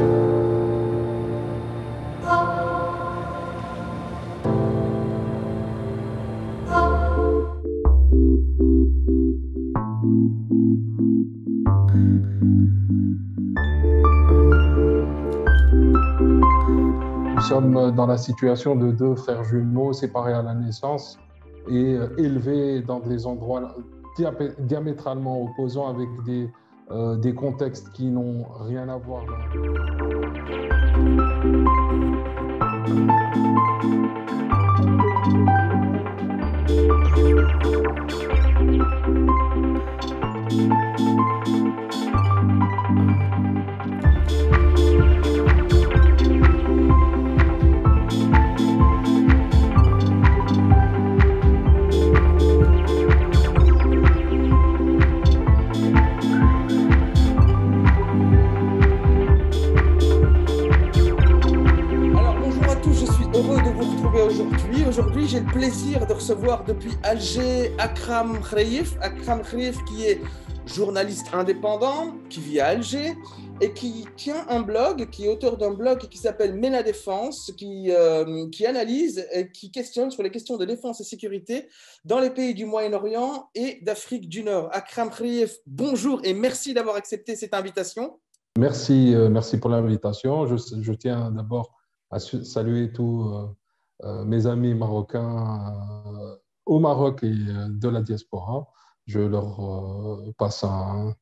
Nous sommes dans la situation de deux frères jumeaux séparés à la naissance et élevés dans des endroits diamétralement opposants avec des contextes qui n'ont rien à voir. Aujourd'hui, j'ai le plaisir de recevoir depuis Alger Akram Khreif. Akram Khreif qui est journaliste indépendant, qui vit à Alger et qui tient un blog, qui est auteur d'un blog qui s'appelle MENA Défense, qui analyse et qui questionne sur les questions de défense et sécurité dans les pays du Moyen-Orient et d'Afrique du Nord. Akram Khreif, bonjour et merci d'avoir accepté cette invitation. Merci pour l'invitation. Je tiens d'abord à saluer tous mes amis marocains au Maroc et de la diaspora. Je leur passe un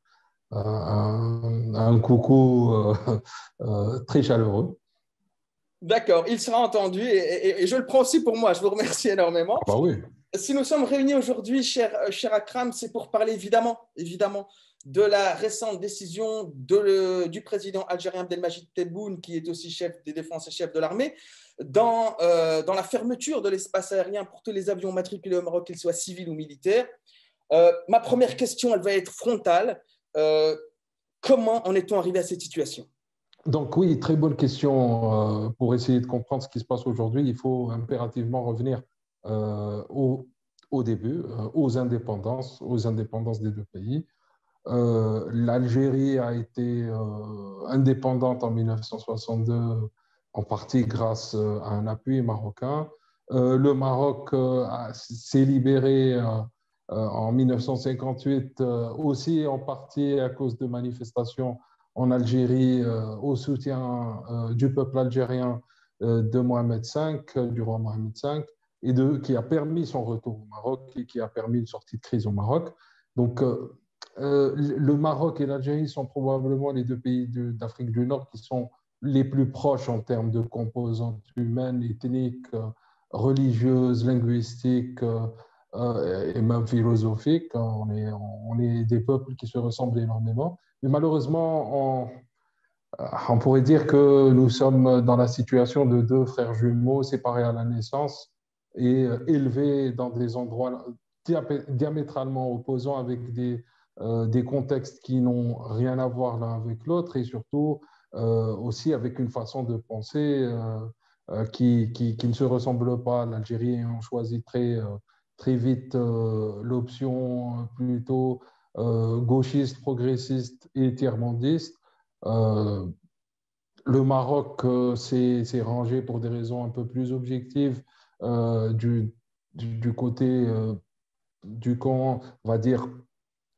coucou très chaleureux. D'accord, il sera entendu et je le prends aussi pour moi. Je vous remercie énormément. Ah bah oui. Si nous sommes réunis aujourd'hui, cher Akram, c'est pour parler évidemment de la récente décision du président algérien Abdelmajid Tebboune, qui est aussi chef des défenses et chef de l'armée, dans la fermeture de l'espace aérien pour tous les avions matriculés au Maroc, qu'ils soient civils ou militaires. Ma première question, elle va être frontale. Comment en est-on arrivé à cette situation ? Donc oui, très bonne question. Pour essayer de comprendre ce qui se passe aujourd'hui, il faut impérativement revenir au début, aux indépendances des deux pays. L'Algérie a été indépendante en 1962, en partie grâce à un appui marocain. Le Maroc s'est libéré en 1958, aussi en partie à cause de manifestations en Algérie au soutien du peuple algérien de Mohamed V, du roi Mohamed V, qui a permis son retour au Maroc et qui a permis une sortie de crise au Maroc. Donc, le Maroc et l'Algérie sont probablement les deux pays d'Afrique du Nord qui sont les plus proches en termes de composantes humaines, ethniques, religieuses, linguistiques et même philosophiques. On est des peuples qui se ressemblent énormément. Mais malheureusement, on pourrait dire que nous sommes dans la situation de deux frères jumeaux séparés à la naissance et élevés dans des endroits diamétralement opposants avec des contextes qui n'ont rien à voir l'un avec l'autre et surtout aussi avec une façon de penser qui ne se ressemble pas. L'Algérie ayant choisi très vite l'option plutôt gauchiste, progressiste et tiers-mondiste. Le Maroc s'est rangé pour des raisons un peu plus objectives du côté du camp, on va dire,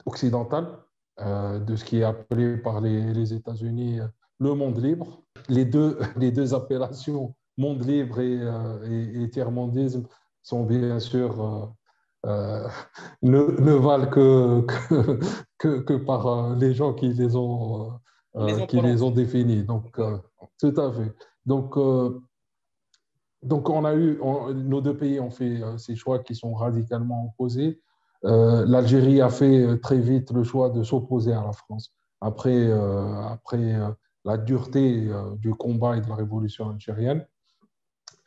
occidental, de ce qui est appelé par les États-Unis le monde libre. Les deux appellations monde libre et tiers-mondisme sont bien sûr ne valent que par les gens qui qui les ont définis. Donc, tout à fait. Donc nos deux pays ont fait ces choix qui sont radicalement opposés. L'Algérie a fait très vite le choix de s'opposer à la France après la dureté du combat et de la révolution algérienne.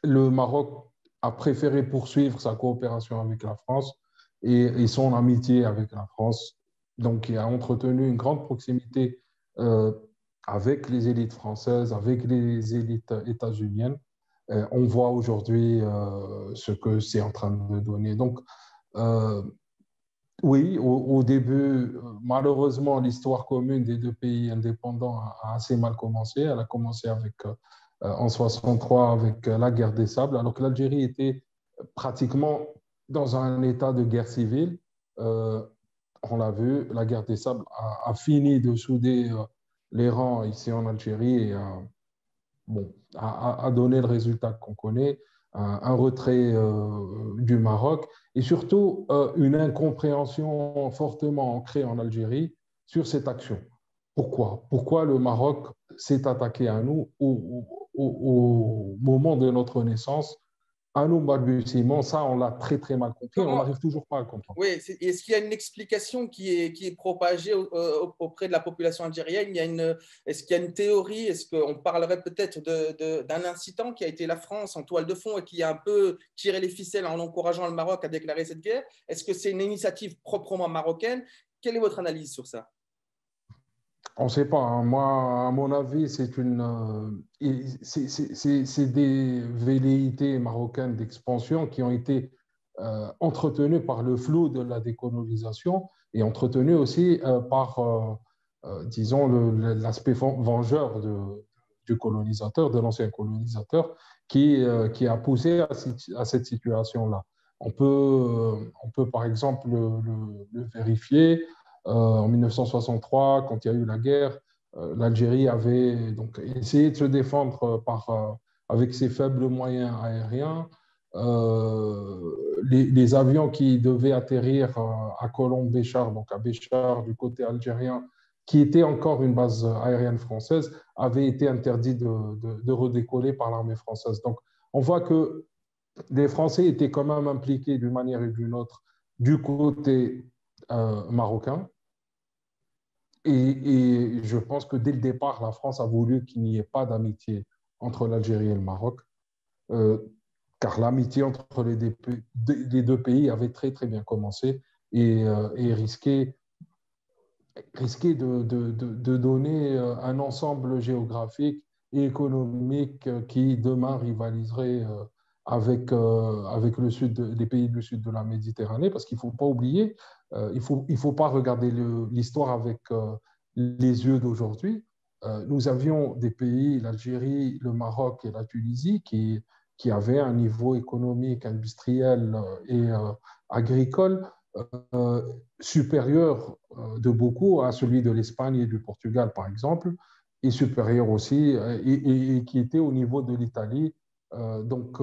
Le Maroc a préféré poursuivre sa coopération avec la France et son amitié avec la France. Donc, il a entretenu une grande proximité avec les élites françaises, avec les élites états-uniennes. On voit aujourd'hui ce que c'est en train de donner. Donc, Oui, au début, malheureusement, l'histoire commune des deux pays indépendants a assez mal commencé. Elle a commencé en 63 avec la guerre des Sables, alors que l'Algérie était pratiquement dans un état de guerre civile. Euh, on l'a vu, la guerre des Sables a fini de souder les rangs ici en Algérie et bon, a donné le résultat qu'on connaît, un retrait du Maroc et surtout une incompréhension fortement ancrée en Algérie sur cette action. Pourquoi? Pourquoi le Maroc s'est attaqué à nous au moment de notre naissance, à nos balbutiements? Ça, on l'a très très mal compris et on Comment, n'arrive toujours pas à le comprendre. Oui, est-ce qu'il y a une explication qui est propagée auprès de la population algérienne? Est-ce qu'il y a une théorie? Est-ce qu'on parlerait peut-être d'un incitant qui a été la France en toile de fond et qui a un peu tiré les ficelles en encourageant le Maroc à déclarer cette guerre? Est-ce que c'est une initiative proprement marocaine? Quelle est votre analyse sur ça? On ne sait pas, hein. Moi, à mon avis, c'est des velléités marocaines d'expansion qui ont été entretenues par le flou de la décolonisation et entretenues aussi par, disons, l'aspect vengeur du colonisateur, de l'ancien colonisateur, qui a poussé à cette situation-là. On peut, par exemple, le vérifier en 1963, quand il y a eu la guerre, l'Algérie avait donc essayé de se défendre avec ses faibles moyens aériens. Les avions qui devaient atterrir à Colombe-Béchar, donc à Béchar du côté algérien, qui était encore une base aérienne française, avaient été interdits de redécoller par l'armée française. Donc, on voit que les Français étaient quand même impliqués d'une manière ou d'une autre du côté marocain. Et je pense que dès le départ, la France a voulu qu'il n'y ait pas d'amitié entre l'Algérie et le Maroc, euh, car l'amitié entre les deux pays avait très très bien commencé et risquait de donner un ensemble géographique et économique qui demain rivaliserait avec les pays du sud de la Méditerranée, parce qu'il ne faut pas oublier, il faut pas regarder l'histoire avec les yeux d'aujourd'hui. Nous avions des pays, l'Algérie, le Maroc et la Tunisie, qui avaient un niveau économique, industriel et agricole euh, supérieur de beaucoup à celui de l'Espagne et du Portugal, par exemple, et supérieur aussi, et qui était au niveau de l'Italie. Donc,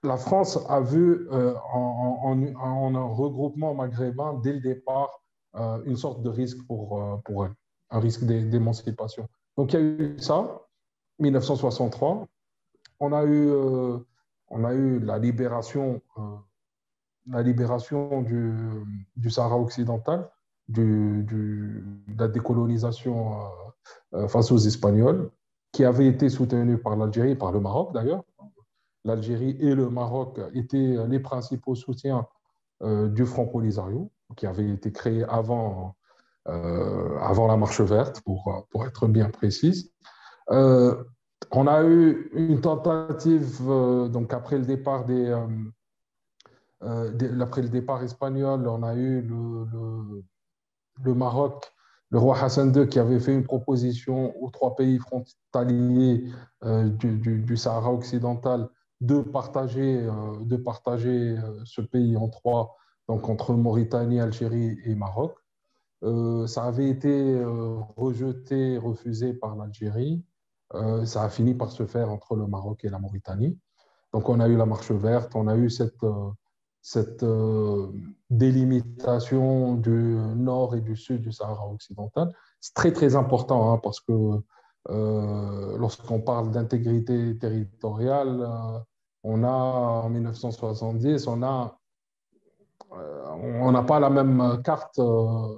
la France a vu en un regroupement maghrébin, dès le départ, une sorte de risque pour elle, un risque d'émancipation. Donc, il y a eu ça, 1963. On a eu, euh, on a eu la libération du Sahara occidental, de la décolonisation face aux Espagnols, qui avait été soutenue par l'Algérie et par le Maroc d'ailleurs. L'Algérie et le Maroc étaient les principaux soutiens du Front Polisario, qui avait été créé avant la Marche verte, pour être bien précise. Euh, on a eu une tentative, donc après le départ espagnol, on a eu le Maroc, le roi Hassan II qui avait fait une proposition aux trois pays frontaliers du Sahara occidental de partager ce pays en trois, donc entre Mauritanie, Algérie et Maroc. Ça avait été rejeté, refusé par l'Algérie. Ça a fini par se faire entre le Maroc et la Mauritanie. Donc, on a eu la marche verte, on a eu cette délimitation du nord et du sud du Sahara occidental. C'est très, très important hein, parce que lorsqu'on parle d'intégrité territoriale, on a en 1970, on n'a pas la même carte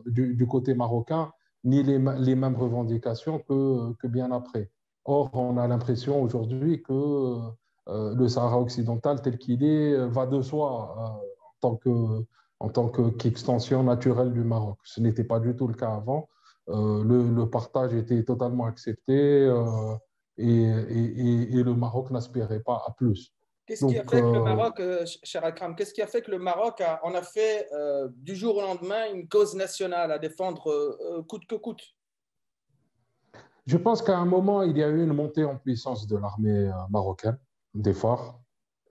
du côté marocain, ni les mêmes revendications que bien après. Or, on a l'impression aujourd'hui que le Sahara occidental tel qu'il est va de soi en tant qu'extension naturelle du Maroc. Ce n'était pas du tout le cas avant. Le partage était totalement accepté et le Maroc n'aspirait pas à plus. Qu'est-ce qui a Donc, fait que le Maroc, cher Akram, qu'est-ce qui a fait que le Maroc on a fait du jour au lendemain une cause nationale à défendre coûte que coûte? je pense qu'à un moment, il y a eu une montée en puissance de l'armée marocaine, des phares.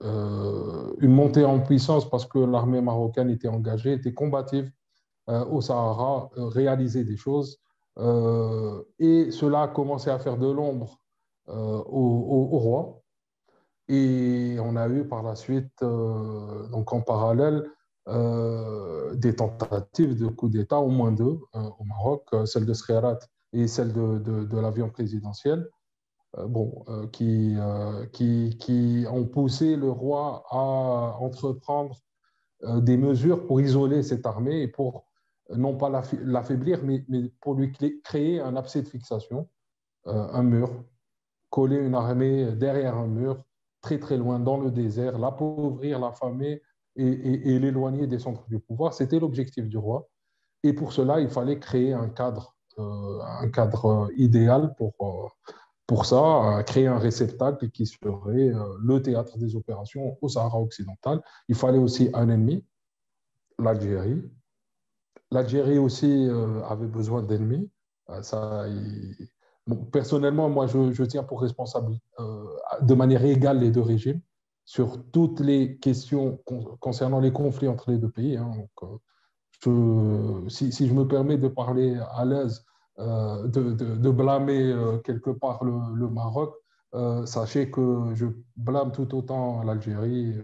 Une montée en puissance parce que l'armée marocaine était engagée, était combative au Sahara, réalisait des choses. Et cela a commencé à faire de l'ombre au roi. Et on a eu par la suite, donc en parallèle, des tentatives de coup d'État, au moins deux au Maroc, celle de Skhairat et celle de l'avion présidentiel, qui ont poussé le roi à entreprendre des mesures pour isoler cette armée et pour non pas l'affaiblir, mais pour lui créer un abcès de fixation, un mur, coller une armée derrière un mur, très très loin dans le désert, l'appauvrir, l'affamer et l'éloigner des centres du pouvoir. C'était l'objectif du roi. Et pour cela, il fallait créer un cadre idéal pour ça, créer un réceptacle qui serait le théâtre des opérations au Sahara occidental. Il fallait aussi un ennemi, l'Algérie. L'Algérie aussi avait besoin d'ennemis. Ça, bon, personnellement, moi, je tiens pour responsable de manière égale les deux régimes sur toutes les questions concernant les conflits entre les deux pays. Hein. Donc, si je me permets de parler à l'aise, de blâmer quelque part le Maroc, sachez que je blâme tout autant l'Algérie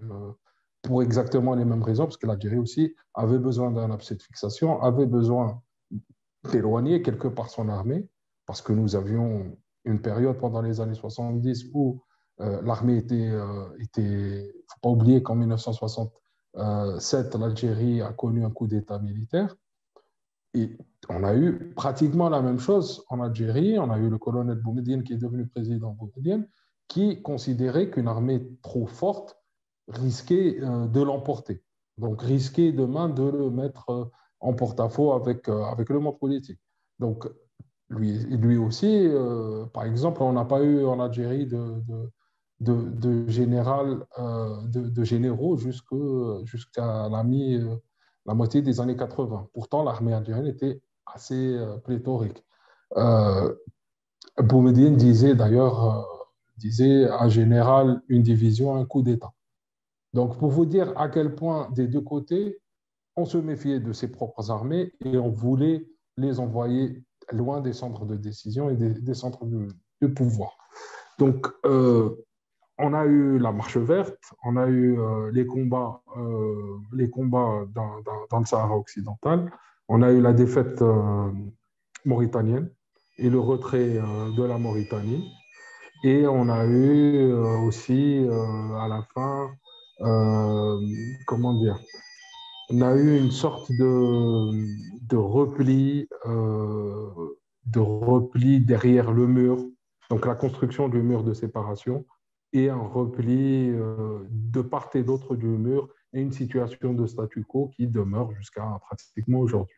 pour exactement les mêmes raisons, parce que l'Algérie aussi avait besoin d'un abcès de fixation, avait besoin d'éloigner quelque part son armée, parce que nous avions une période pendant les années 70 où l'armée était, faut pas oublier qu'en 1967, l'Algérie a connu un coup d'État militaire. Et on a eu pratiquement la même chose en Algérie. On a eu le colonel Boumedienne qui est devenu président Boumedienne, qui considérait qu'une armée trop forte risquait de l'emporter. Donc risquait demain de le mettre en porte-à-faux avec le monde politique. Donc lui aussi, par exemple, on n'a pas eu en Algérie de généraux jusqu'à la moitié des années 80. Pourtant, l'armée algérienne était assez pléthorique. Euh, Boumediene disait d'ailleurs, disait un général, une division, un coup d'État. Donc, pour vous dire à quel point des deux côtés, on se méfiait de ses propres armées et on voulait les envoyer loin des centres de décision et des centres de pouvoir. Donc, on a eu la marche verte, on a eu les combats dans le Sahara occidental, on a eu la défaite mauritanienne et le retrait de la Mauritanie. Et on a eu aussi à la fin, euh, comment dire, on a eu une sorte de repli derrière le mur, donc la construction du mur de séparation et un repli de part et d'autre du mur et une situation de statu quo qui demeure jusqu'à pratiquement aujourd'hui.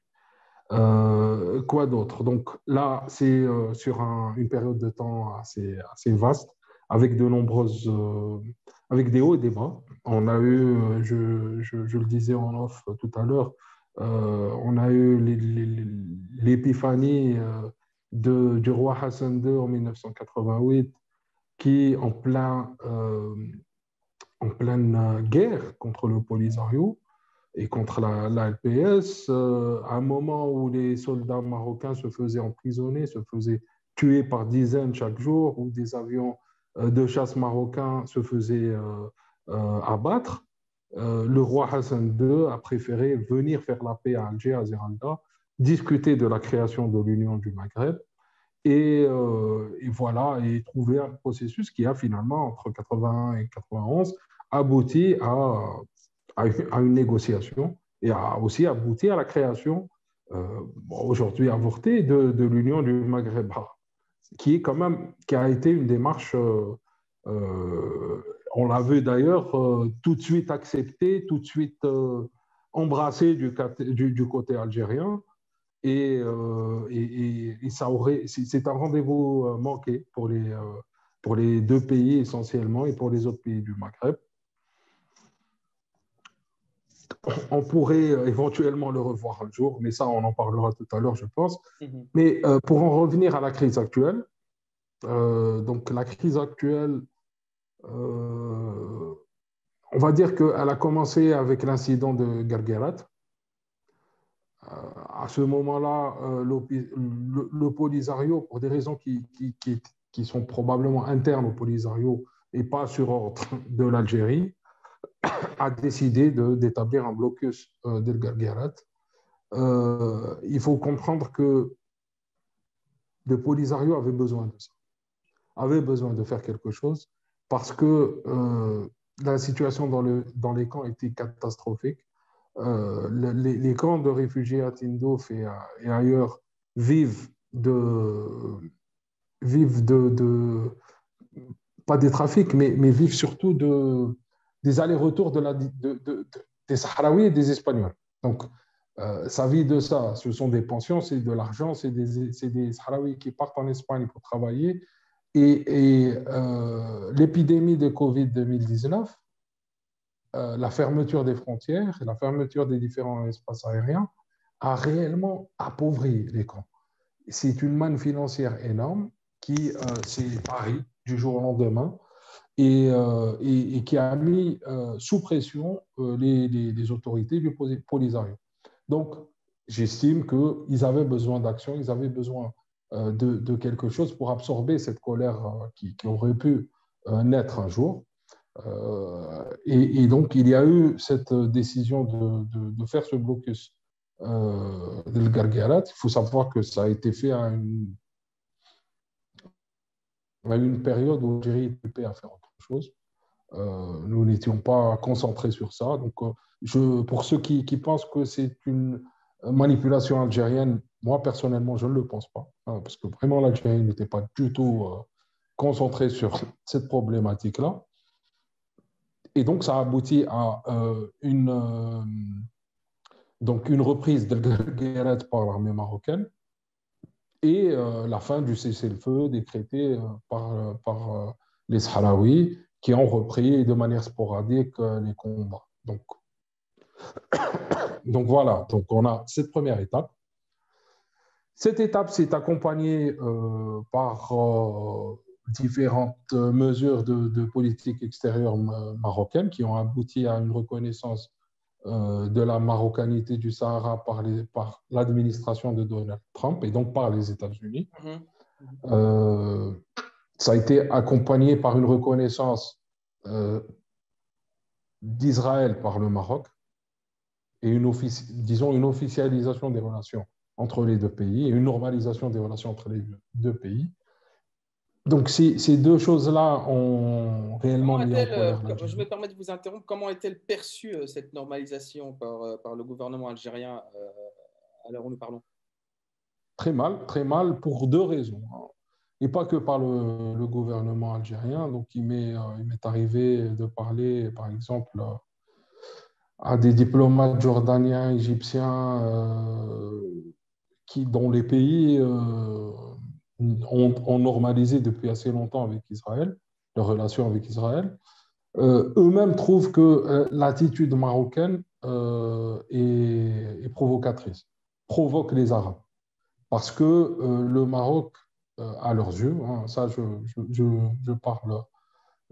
Quoi d'autre? Donc là, c'est sur une période de temps assez vaste, avec avec des hauts et des bas. On a eu, je le disais en off tout à l'heure, on a eu l'épiphanie du roi Hassan II en 1988, qui, en pleine guerre contre le Polisario, et contre la LPS, à un moment où les soldats marocains se faisaient emprisonner, se faisaient tuer par dizaines chaque jour, où des avions de chasse marocains se faisaient abattre, le roi Hassan II a préféré venir faire la paix à Alger, à Zeranda, discuter de la création de l'Union du Maghreb, et voilà, et trouver un processus qui a finalement, entre 81 et 91, abouti à une négociation et a aussi abouti à la création, aujourd'hui avortée, de l'Union du Maghreb, qui est quand même, qui a été une démarche, on l'a vu d'ailleurs, tout de suite acceptée, tout de suite embrassée du côté algérien. Et ça c'est un rendez-vous manqué pour les deux pays essentiellement et pour les autres pays du Maghreb. On pourrait éventuellement le revoir un jour, mais ça, on en parlera tout à l'heure, je pense. Mais pour en revenir à la crise actuelle, donc la crise actuelle, euh, on va dire qu'elle a commencé avec l'incident de Guerguerat. À ce moment-là, le Polisario, pour des raisons qui sont probablement internes au Polisario et pas sur ordre de l'Algérie, a décidé d'établir un blocus d'El Guerguerat. Il faut comprendre que le Polisario avait besoin de ça, avait besoin de faire quelque chose parce que la situation dans les camps était catastrophique. Les camps de réfugiés à Tindouf et ailleurs vivent vivent pas des trafics, mais vivent surtout des allers-retours des Sahraouis et des Espagnols. Donc, ça vit de ça. Ce sont des pensions, c'est de l'argent, c'est des Sahraouis qui partent en Espagne pour travailler. L'épidémie de Covid 2019, la fermeture des frontières et la fermeture des différents espaces aériens a réellement appauvri les camps. C'est une manne financière énorme qui s'est parie du jour au lendemain et qui a mis sous pression les autorités du Polisario. Donc, j'estime qu'ils avaient besoin d'action, ils avaient besoin de quelque chose pour absorber cette colère qui aurait pu naître un jour. Donc, il y a eu cette décision de faire ce blocus de Gargarat. Il faut savoir que ça a été fait à une période où l'Algérie était occupée à faire autre chose. Nous n'étions pas concentrés sur ça. Donc, pour ceux qui pensent que c'est une manipulation algérienne, moi, personnellement, je ne le pense pas. Hein, parce que vraiment, l'Algérie n'était pas du tout concentrée sur cette problématique-là. Et donc, ça a abouti à donc une reprise de Guéret par l'armée marocaine et la fin du cessez-le-feu décrété par les Sahraouis qui ont repris de manière sporadique les combats. Donc voilà, donc on a cette première étape. Cette étape s'est accompagnée par différentes mesures de politique extérieure marocaine qui ont abouti à une reconnaissance de la marocanité du Sahara par l'administration de Donald Trump et donc par les États-Unis. Ça a été accompagné par une reconnaissance d'Israël par le Maroc et une officialisation des relations entre les deux pays et une normalisation des relations entre les deux pays. Donc, ces deux choses-là ont réellement mis en colère l'Algérie. Je me permets de vous interrompre. Comment est-elle perçue, cette normalisation, par le gouvernement algérien à l'heure où nous parlons? Très mal, pour deux raisons. Et pas que par le gouvernement algérien. Donc, il m'est arrivé de parler, par exemple, à des diplomates jordaniens, égyptiens, dont les pays ont normalisé depuis assez longtemps avec Israël, leurs relations avec Israël. Eux-mêmes trouvent que l'attitude marocaine est provocatrice, provoque les Arabes. Parce que le Maroc, à leurs yeux, hein, ça je parle,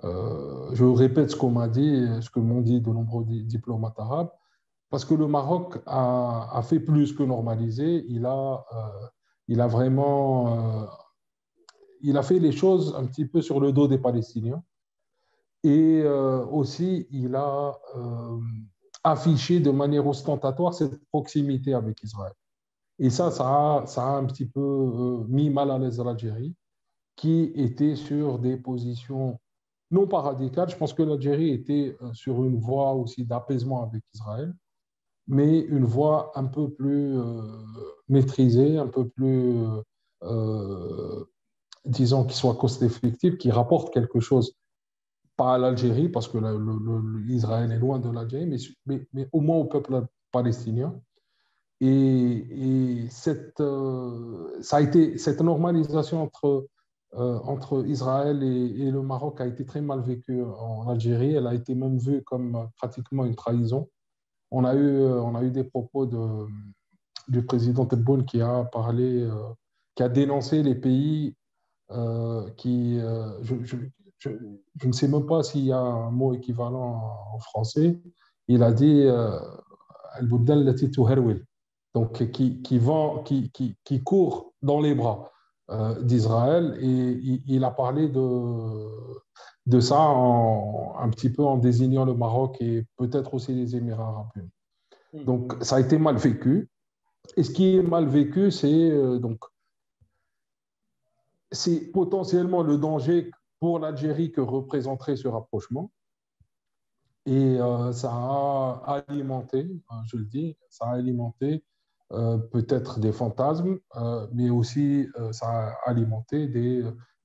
je répète ce qu'on m'a dit, ce que m'ont dit de nombreux diplomates arabes, parce que le Maroc a fait plus que normaliser, il a vraiment il a fait les choses un petit peu sur le dos des Palestiniens. Et aussi, il a affiché de manière ostentatoire cette proximité avec Israël. Et ça a un petit peu mis mal à l'aise l'Algérie, qui était sur des positions non pas radicales. Je pense que l'Algérie était sur une voie aussi d'apaisement avec Israël, mais une voie un peu plus maîtrisée, un peu plus, disons, qui soit cost-effective, qui rapporte quelque chose, pas à l'Algérie, parce que l'Israël est loin de l'Algérie, mais au moins au peuple palestinien. Et ça a été, cette normalisation entre Israël et le Maroc a été très mal vécue en Algérie. Elle a été même vue comme pratiquement une trahison. on a eu des propos du président Tebboune qui a parlé, qui a dénoncé les pays qui, je, je ne sais même pas s'il y a un mot équivalent en français. Il a dit Al-Buldan Lati Tuharwil, donc qui court dans les bras d'Israël. Et il a parlé de ça un petit peu en désignant le Maroc et peut-être aussi les Émirats arabes unis. Donc, ça a été mal vécu. Et ce qui est mal vécu, c'est potentiellement le danger pour l'Algérie que représenterait ce rapprochement. Et ça a alimenté, je le dis, ça a alimenté peut-être des fantasmes, mais aussi ça a alimenté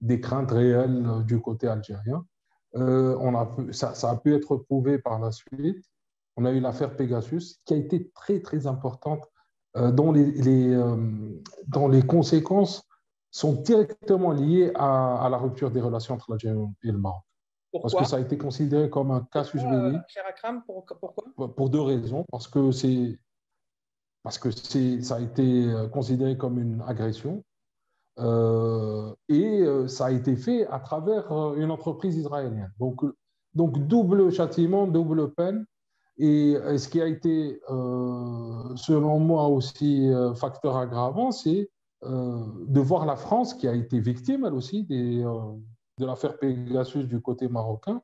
des craintes réelles du côté algérien. Ça a pu être prouvé par la suite. On a eu l'affaire Pegasus, qui a été très, très importante, dont dont les conséquences sont directement liées à la rupture des relations entre l'Algérie et le Maroc. Parce que Pourquoi? ça a été considéré comme un casus belli Cher Akram, pourquoi? pour deux raisons. Parce que ça a été considéré comme une agression ça a été fait à travers une entreprise israélienne. Donc double châtiment, double peine. Et ce qui a été, selon moi aussi, facteur aggravant, c'est de voir la France, qui a été victime, elle aussi, de l'affaire Pegasus du côté marocain,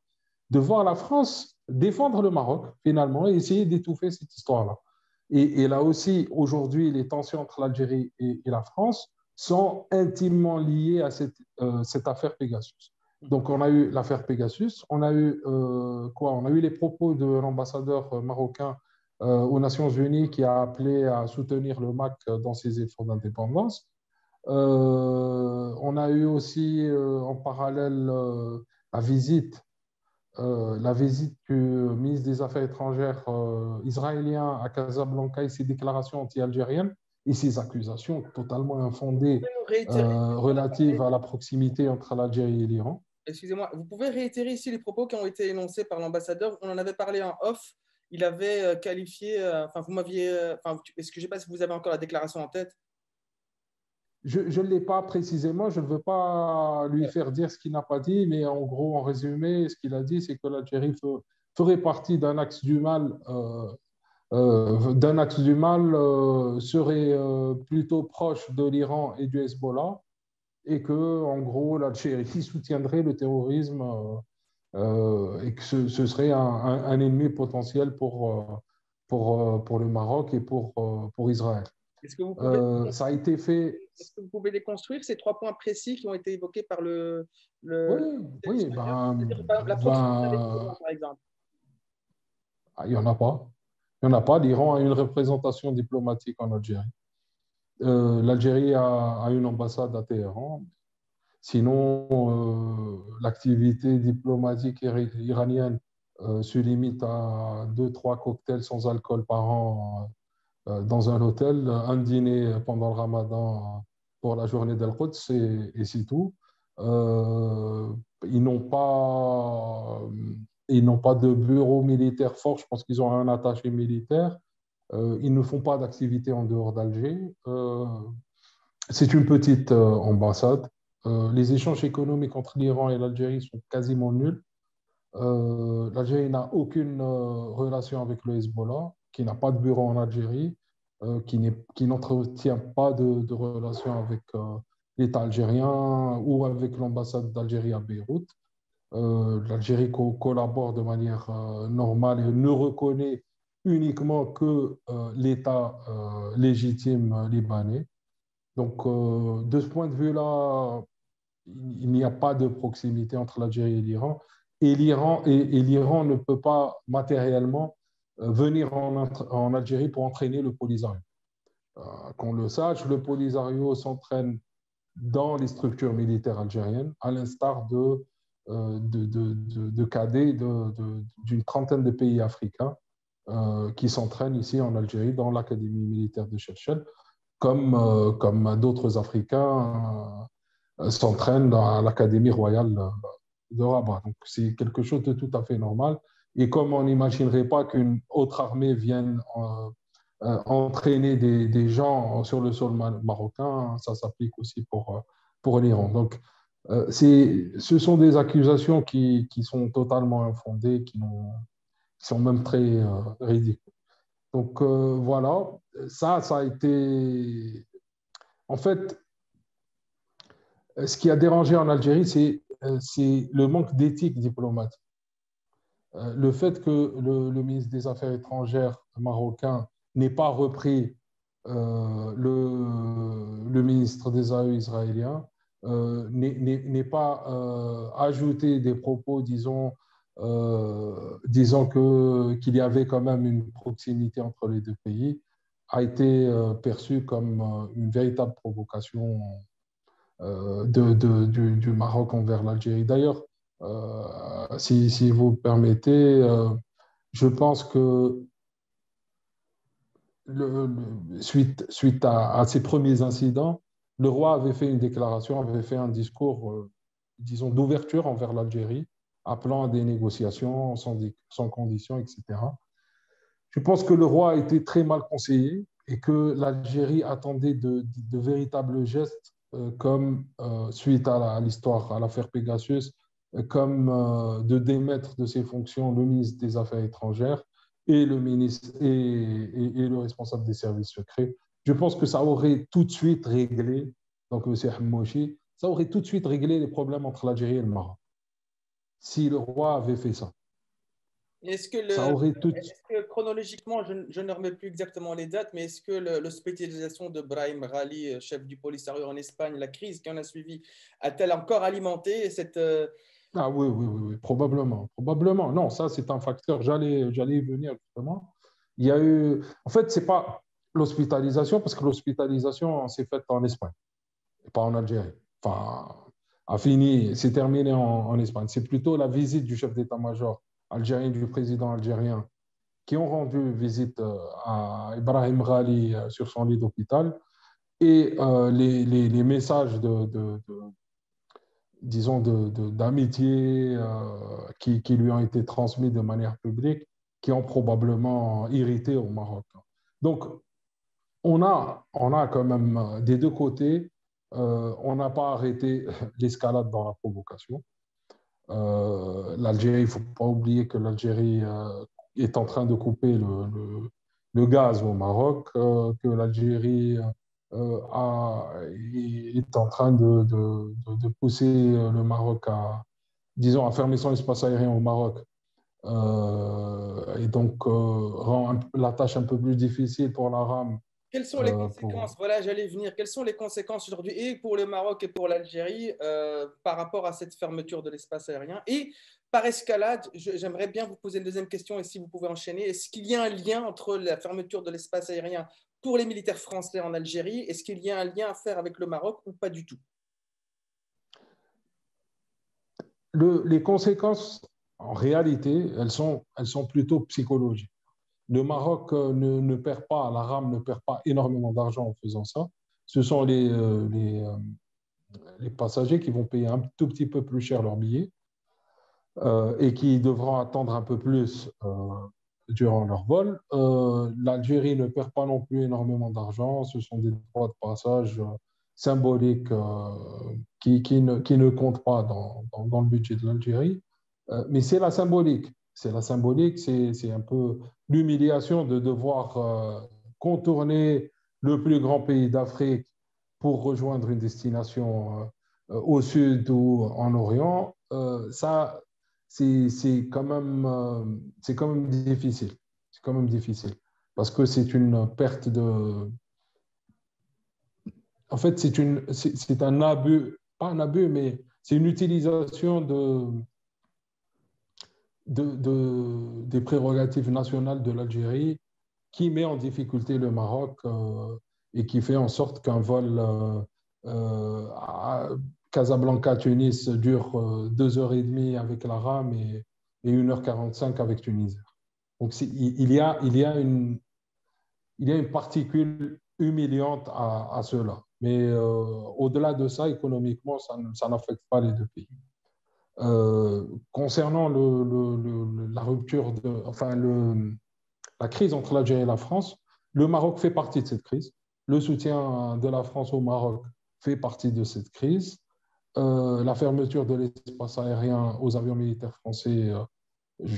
de voir la France défendre le Maroc, finalement, et essayer d'étouffer cette histoire-là. Et là aussi, aujourd'hui, les tensions entre l'Algérie et la France sont intimement liées à cette affaire Pegasus. Donc, on a eu l'affaire Pegasus, on a eu quoi? On a eu les propos de l'ambassadeur marocain aux Nations Unies qui a appelé à soutenir le MAC dans ses efforts d'indépendance. On a eu aussi en parallèle la visite du ministre des Affaires étrangères israélien à Casablanca et ses déclarations anti-algériennes et ses accusations totalement infondées relatives à la proximité entre l'Algérie et l'Iran. Excusez-moi, vous pouvez réitérer ici les propos qui ont été énoncés par l'ambassadeur. On en avait parlé en off. Il avait qualifié, vous m'aviez, est-ce que je ne sais pas si vous avez encore la déclaration en tête? Je ne l'ai pas précisément, je ne veux pas lui faire dire ce qu'il n'a pas dit, mais en gros, en résumé, ce qu'il a dit, c'est que l'Algérie ferait partie d'un axe du mal, serait plutôt proche de l'Iran et du Hezbollah, et que, en gros, l'Algérie soutiendrait le terrorisme et que ce serait un ennemi potentiel pour le Maroc et pour Israël. Est-ce que vous pouvez, Ça a été fait. est-ce que vous pouvez déconstruire ces trois points précis qui ont été évoqués par Oui, oui, la proximité avec l'Iran, par exemple? Il n'y en a pas. Il n'y en a pas. L'Iran a une représentation diplomatique en Algérie. L'Algérie a une ambassade à Téhéran. Sinon, l'activité diplomatique iranienne se limite à 2-3 cocktails sans alcool par an dans un hôtel, un dîner pendant le ramadan pour la journée d'Al-Quds et c'est tout. Ils n'ont pas, ils n'ont pas de bureau militaire fort, je pense qu'ils ont un attaché militaire. Ils ne font pas d'activité en dehors d'Alger. C'est une petite ambassade. Les échanges économiques entre l'Iran et l'Algérie sont quasiment nuls. L'Algérie n'a aucune relation avec le Hezbollah, qui n'a pas de bureau en Algérie, qui n'entretient pas de relation avec l'État algérien ou avec l'ambassade d'Algérie à Beyrouth. L'Algérie collabore de manière normale et ne reconnaît uniquement que l'État légitime libanais. Donc, de ce point de vue-là, il n'y a pas de proximité entre l'Algérie et l'Iran. Et l'Iran ne peut pas matériellement venir en Algérie pour entraîner le Polisario. Qu'on le sache, le Polisario s'entraîne dans les structures militaires algériennes, à l'instar de cadets d'une trentaine de pays africains qui s'entraînent ici en Algérie dans l'Académie militaire de Chefchaouen, comme d'autres Africains s'entraînent à l'Académie royale de Rabat. Donc, c'est quelque chose de tout à fait normal. Et comme on n'imaginerait pas qu'une autre armée vienne entraîner des gens sur le sol marocain, ça s'applique aussi pour l'Iran. Donc, ce sont des accusations qui sont totalement infondées, qui sont même très ridicules. Donc, voilà, ça a été... En fait, ce qui a dérangé en Algérie, c'est le manque d'éthique diplomatique. Le fait que le ministre des Affaires étrangères marocain n'ait pas repris le ministre des AE israélien, n'ait pas ajouté des propos, disons qu'il y avait quand même une proximité entre les deux pays, a été perçu comme une véritable provocation du Maroc envers l'Algérie. D'ailleurs, si vous permettez, je pense que suite à ces premiers incidents, le roi avait fait une déclaration, avait fait un discours, disons, d'ouverture envers l'Algérie, appelant à des négociations sans conditions, etc. Je pense que le roi a été très mal conseillé et que l'Algérie attendait de véritables gestes, comme suite à l'histoire, à l'affaire Pegasus, comme de démettre de ses fonctions le ministre des Affaires étrangères et le ministre et le responsable des services secrets. Je pense que ça aurait tout de suite réglé, donc M. Hammouchi, ça aurait tout de suite réglé les problèmes entre l'Algérie et le Maroc, si le roi avait fait ça. Ça aurait tout. Est-ce que chronologiquement, je ne remets plus exactement les dates, mais est-ce que l'hospitalisation de Brahim Ghali, chef du Polisario en Espagne, la crise qui en a suivi, a-t-elle encore alimenté cette... Ah oui, oui, oui, oui, probablement. Probablement. Non, ça, c'est un facteur. J'allais y venir, justement. Il y a eu. En fait, ce n'est pas l'hospitalisation, parce que l'hospitalisation s'est faite en Espagne, et pas en Algérie. Enfin, a fini, c'est terminé en Espagne. C'est plutôt la visite du chef d'état-major algérien, du président algérien, qui ont rendu visite à Ibrahim Ghali sur son lit d'hôpital. Et les messages disons, d'amitié qui lui ont été transmis de manière publique, qui ont probablement irrité au Maroc. Donc, on a quand même des deux côtés, on n'a pas arrêté l'escalade dans la provocation. L'Algérie, il ne faut pas oublier que l'Algérie est en train de couper le gaz au Maroc, que l'Algérie est en train de pousser le Maroc disons, à fermer son espace aérien au Maroc. Et donc rend la tâche un peu plus difficile pour la RAM. Quelles sont les Pour... conséquences? Voilà, j'allais venir. Quelles sont les conséquences aujourd'hui et pour le Maroc et pour l'Algérie par rapport à cette fermeture de l'espace aérien? Et par escalade, j'aimerais bien vous poser une deuxième question et si vous pouvez enchaîner. Est-ce qu'il y a un lien entre la fermeture de l'espace aérien pour les militaires français en Algérie? Est-ce qu'il y a un lien à faire avec le Maroc ou pas du tout? Les conséquences, en réalité, elles sont plutôt psychologiques. Le Maroc ne perd pas, la RAM ne perd pas énormément d'argent en faisant ça. Ce sont les passagers qui vont payer un tout petit peu plus cher leur billet et qui devront attendre un peu plus durant leur vol. L'Algérie ne perd pas non plus énormément d'argent. Ce sont des droits de passage symboliques qui ne comptent pas dans le budget de l'Algérie. Mais c'est la symbolique. C'est la symbolique, c'est un peu l'humiliation de devoir contourner le plus grand pays d'Afrique pour rejoindre une destination au sud ou en Orient. Ça, c'est quand même difficile. C'est quand même difficile parce que c'est une perte de. En fait, c'est un abus, pas un abus, mais c'est une utilisation des prérogatives nationales de l'Algérie qui met en difficulté le Maroc et qui fait en sorte qu'un vol à Casablanca-Tunis dure 2 heures et demie avec la RAM et 1 h 45 avec Tunisair. Donc il y a une particule humiliante à cela. Mais au-delà de ça, économiquement, ça n'affecte pas les deux pays. Concernant la rupture, la crise entre l'Algérie et la France, le Maroc fait partie de cette crise. Le soutien de la France au Maroc fait partie de cette crise. La fermeture de l'espace aérien aux avions militaires français,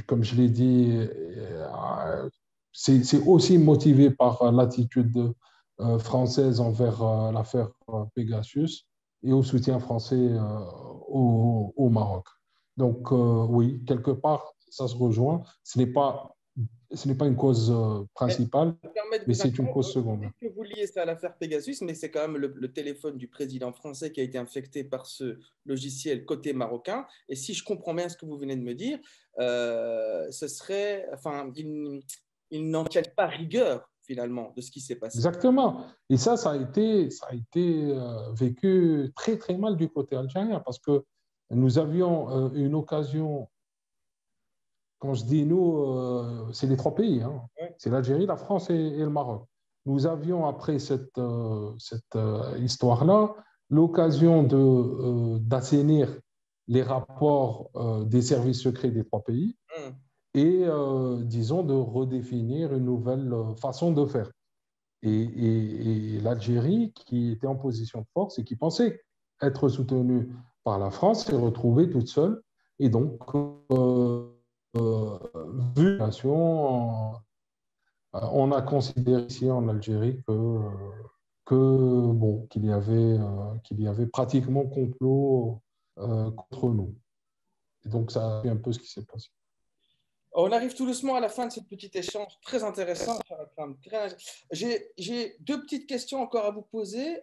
comme je l'ai dit, c'est aussi motivé par l'attitude française envers l'affaire Pegasus et au soutien français au Maroc. Donc, oui, quelque part, ça se rejoint. Ce n'est pas une cause principale, Je me permets de mais vous c'est une interrompre. cause Vous secondaire. dites que vous liez ça à l'affaire Pegasus, mais c'est quand même le téléphone du président français qui a été infecté par ce logiciel côté marocain. Et si je comprends bien ce que vous venez de me dire, ce serait, enfin, il n'en tiennent pas rigueur finalement de ce qui s'est passé. Exactement. Et ça a été vécu très, très mal du côté algérien parce que nous avions une occasion, quand je dis nous, c'est les trois pays, hein. Ouais. C'est l'Algérie, la France et le Maroc. Nous avions, après cette histoire-là, l'occasion d'assainir les rapports des services secrets des trois pays Hum. et, disons, de redéfinir une nouvelle façon de faire. Et l'Algérie, qui était en position de force et qui pensait être soutenue par la France, s'est retrouvée toute seule. Et donc, vu la situation, on a considéré ici en Algérie bon, qu'il y avait pratiquement complot contre nous. Et donc, ça a fait un peu ce qui s'est passé. On arrive tout doucement à la fin de ce petit échange très intéressant. J'ai deux petites questions encore à vous poser.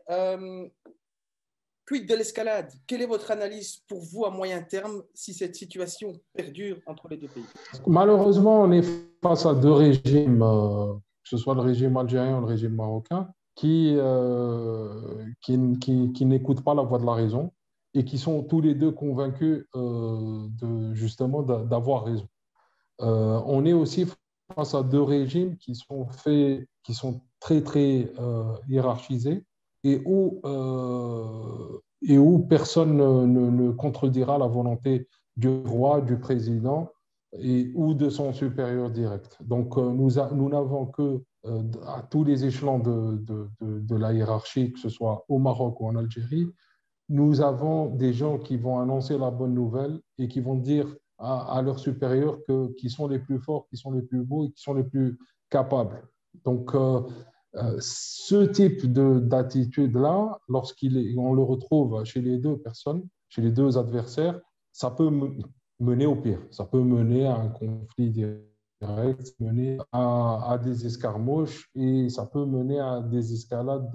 Quid de l'escalade? Quelle est votre analyse pour vous à moyen terme si cette situation perdure entre les deux pays? Malheureusement, on est face à deux régimes, que ce soit le régime algérien ou le régime marocain, qui n'écoutent pas la voix de la raison et qui sont tous les deux convaincus justement d'avoir raison. On est aussi face à deux régimes qui sont très, très hiérarchisés et où personne ne contredira la volonté du roi, du président ou de son supérieur direct. Donc, nous n'avons que à tous les échelons de la hiérarchie, que ce soit au Maroc ou en Algérie, nous avons des gens qui vont annoncer la bonne nouvelle et qui vont dire à leurs supérieurs qui sont les plus forts, qui sont les plus beaux et qui sont les plus capables. Donc, ce type d'attitude-là, on le retrouve chez les deux personnes, chez les deux adversaires, ça peut mener au pire. Ça peut mener à un conflit direct, mener à des escarmouches et ça peut mener à des escalades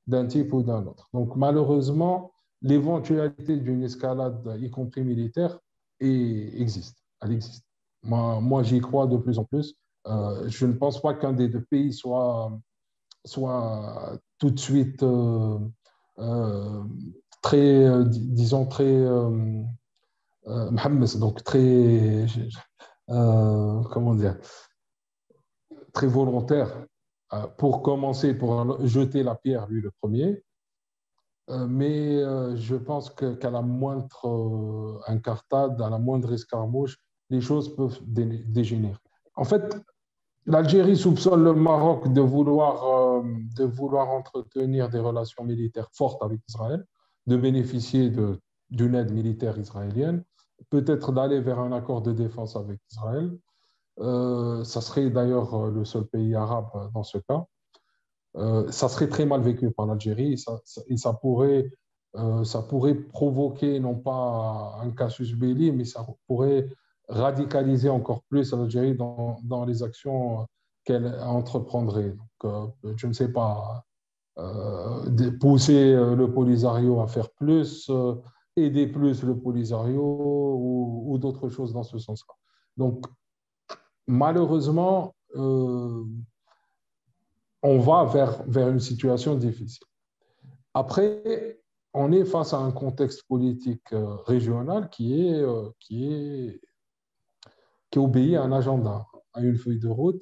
d'un type ou d'un autre. Donc, malheureusement, l'éventualité d'une escalade, y compris militaire, existe. Elle existe. Moi j'y crois de plus en plus. Je ne pense pas qu'un des deux pays soit tout de suite très, disons, très Mohamed, donc très, comment dire, très volontaire pour commencer, pour jeter la pierre, lui, le premier. Mais je pense qu'à la moindre incartade, à la moindre escarmouche, les choses peuvent dégénérer. En fait, l'Algérie soupçonne le Maroc de vouloir entretenir des relations militaires fortes avec Israël, de bénéficier d'une aide militaire israélienne, peut-être d'aller vers un accord de défense avec Israël. Ça serait d'ailleurs le seul pays arabe dans ce cas. Ça serait très mal vécu par l'Algérie et ça pourrait provoquer non pas un casus belli, mais ça pourrait radicaliser encore plus l'Algérie dans les actions qu'elle entreprendrait. Donc, je ne sais pas, pousser le Polisario à faire plus, aider plus le Polisario ou d'autres choses dans ce sens-là. Donc, malheureusement, on va vers une situation difficile. Après, on est face à un contexte politique régional qui obéit à un agenda, à une feuille de route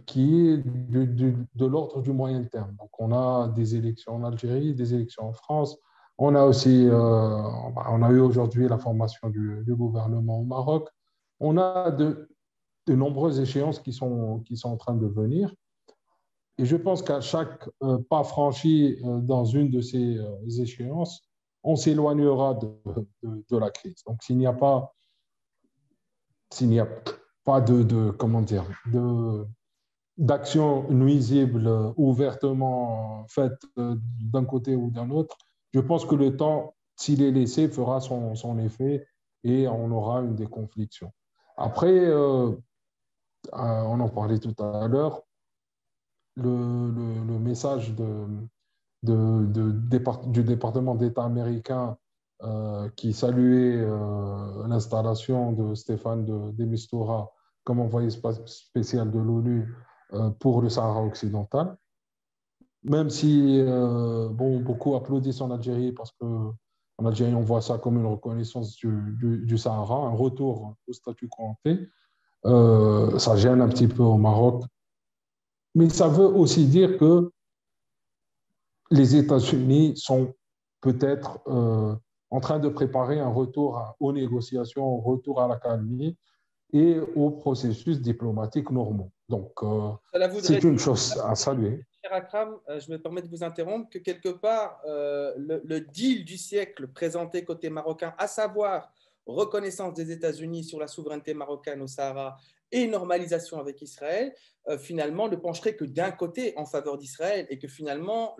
qui est de l'ordre du moyen terme. Donc, on a des élections en Algérie, des élections en France, On a aussi, on a eu aujourd'hui la formation du gouvernement au Maroc. On a de nombreuses échéances qui sont en train de venir. Et je pense qu'à chaque pas franchi dans une de ces échéances, on s'éloignera de la crise. Donc, s'il n'y a pas comment dire, d'action nuisible ouvertement faite d'un côté ou d'un autre, je pense que le temps, s'il est laissé, fera son effet et on aura une déconfliction. Après, on en parlait tout à l'heure, le message du département d'État américain qui saluait l'installation de Stéphane de Mistura comme envoyé spécial de l'ONU pour le Sahara occidental. Même si bon, beaucoup applaudissent en Algérie parce qu'en Algérie, on voit ça comme une reconnaissance du Sahara, un retour au statut quo ante. Ça gêne un petit peu au Maroc. Mais ça veut aussi dire que les États-Unis sont peut-être en train de préparer un retour aux négociations, un retour à l'accalmie et aux processus diplomatiques normaux. Donc, Cela voudrait c'est une dire, chose à saluer. cher Akram, je me permets de vous interrompre, que quelque part, le deal du siècle présenté côté marocain, à savoir reconnaissance des États-Unis sur la souveraineté marocaine au Sahara et normalisation avec Israël, finalement ne pencherait que d'un côté en faveur d'Israël et que finalement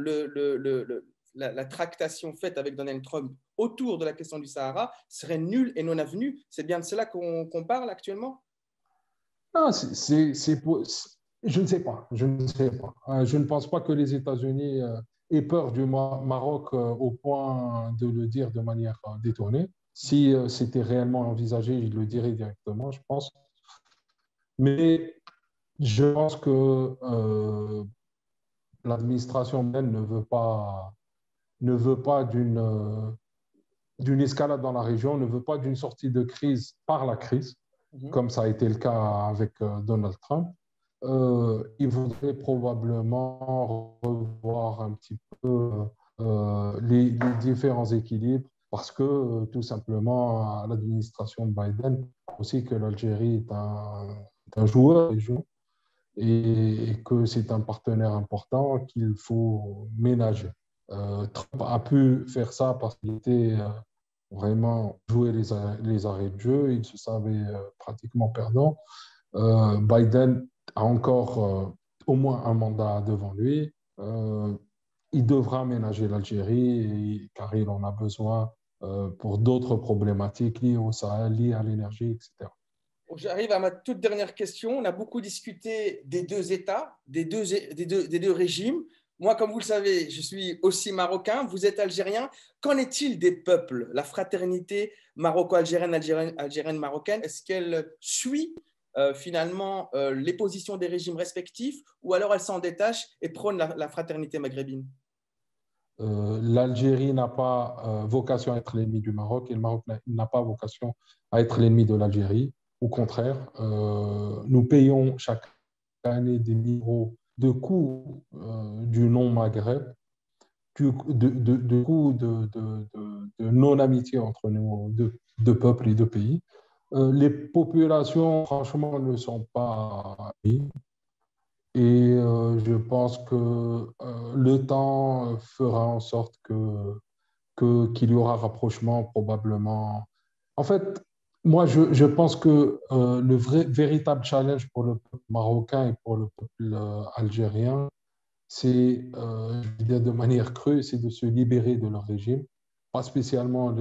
la tractation faite avec Donald Trump autour de la question du Sahara serait nulle et non avenue. C'est bien de cela qu'on parle actuellement? Non, je ne sais pas. Je ne sais pas. Je ne pense pas que les États-Unis aient peur du Maroc au point de le dire de manière détournée. Si c'était réellement envisagé, ils le diraient directement, je pense. Mais je pense que l'administration même ne veut pas d'une escalade dans la région, ne veut pas d'une sortie de crise par la crise, comme ça a été le cas avec Donald Trump. Il voudrait probablement revoir un petit peu les différents équilibres parce que tout simplement à l'administration Biden aussi que l'Algérie est un joueur et que c'est un partenaire important qu'il faut ménager. Trump a pu faire ça parce qu'il était vraiment jouer les arrêts de jeu, il se savait pratiquement perdant. Biden a encore au moins un mandat devant lui. Il devra aménager l'Algérie car il en a besoin pour d'autres problématiques liées au Sahel, liées à l'énergie, etc. J'arrive à ma toute dernière question. On a beaucoup discuté des deux États, des deux régimes. Moi, comme vous le savez, je suis aussi marocain, vous êtes algérien. Qu'en est-il des peuples? La fraternité maroco-algérienne, algérienne-marocaine, est-ce qu'elle suit finalement les positions des régimes respectifs ou alors elle s'en détache et prône la fraternité maghrébine? L'Algérie n'a pas vocation à être l'ennemi du Maroc et le Maroc n'a pas vocation à être l'ennemi de l'Algérie. Au contraire, nous payons chaque année des millions de coûts du non-Maghreb, de coûts de non-amitié entre nos deux peuples et deux pays. Les populations, franchement, ne sont pas amies. Et je pense que le temps fera en sorte qu'il y aura rapprochement probablement. En fait, moi, je pense que le véritable challenge pour le peuple marocain et pour le peuple algérien, c'est, je veux dire de manière crue, c'est de se libérer de leur régime, pas spécialement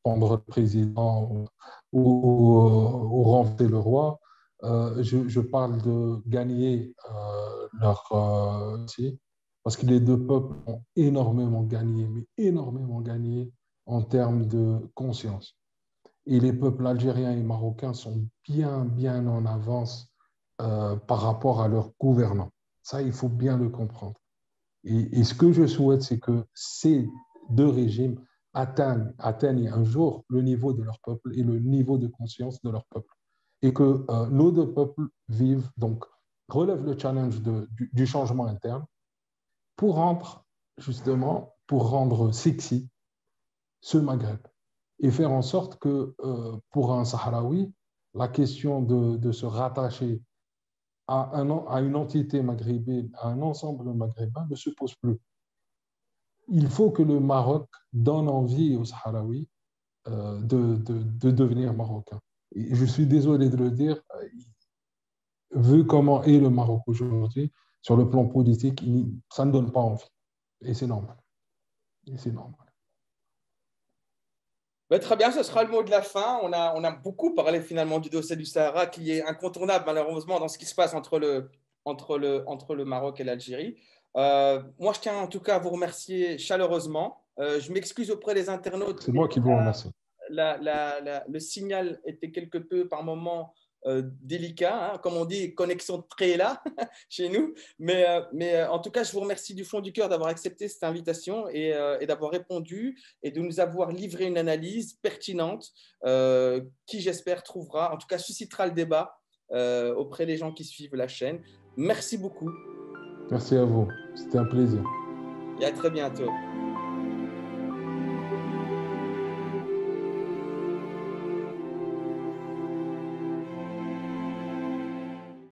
prendre le président ou renverser le roi. Je parle de gagner si, parce que les deux peuples ont énormément gagné, mais énormément gagné en termes de conscience. Et les peuples algériens et marocains sont bien en avance par rapport à leurs gouvernants. Ça, il faut bien le comprendre. Et ce que je souhaite, c'est que ces deux régimes atteignent un jour le niveau de leur peuple et le niveau de conscience de leur peuple. Et que nos deux peuples vivent, donc relèvent le challenge du changement interne pour rendre, justement, pour rendre sexy ce Maghreb et faire en sorte que pour un Sahraoui, la question de se rattacher à une entité maghrébine, à un ensemble maghrébin ne se pose plus. Il faut que le Maroc donne envie aux Sahraouis de devenir marocains. Et je suis désolé de le dire, vu comment est le Maroc aujourd'hui, sur le plan politique, ça ne donne pas envie. Et c'est normal. Et c'est normal. Ben, très bien, ce sera le mot de la fin. On a beaucoup parlé finalement du dossier du Sahara qui est incontournable malheureusement dans ce qui se passe entre le Maroc et l'Algérie. Moi, je tiens en tout cas à vous remercier chaleureusement. Je m'excuse auprès des internautes, C'est mais moi qui vous remercie. le signal était quelque peu par moment délicat, hein, comme on dit, connexion très là chez nous. Mais en tout cas, je vous remercie du fond du cœur d'avoir accepté cette invitation et d'avoir répondu et de nous avoir livré une analyse pertinente qui, j'espère, trouvera, en tout cas, suscitera le débat auprès des gens qui suivent la chaîne. Merci beaucoup. Merci à vous. C'était un plaisir. Et à très bientôt.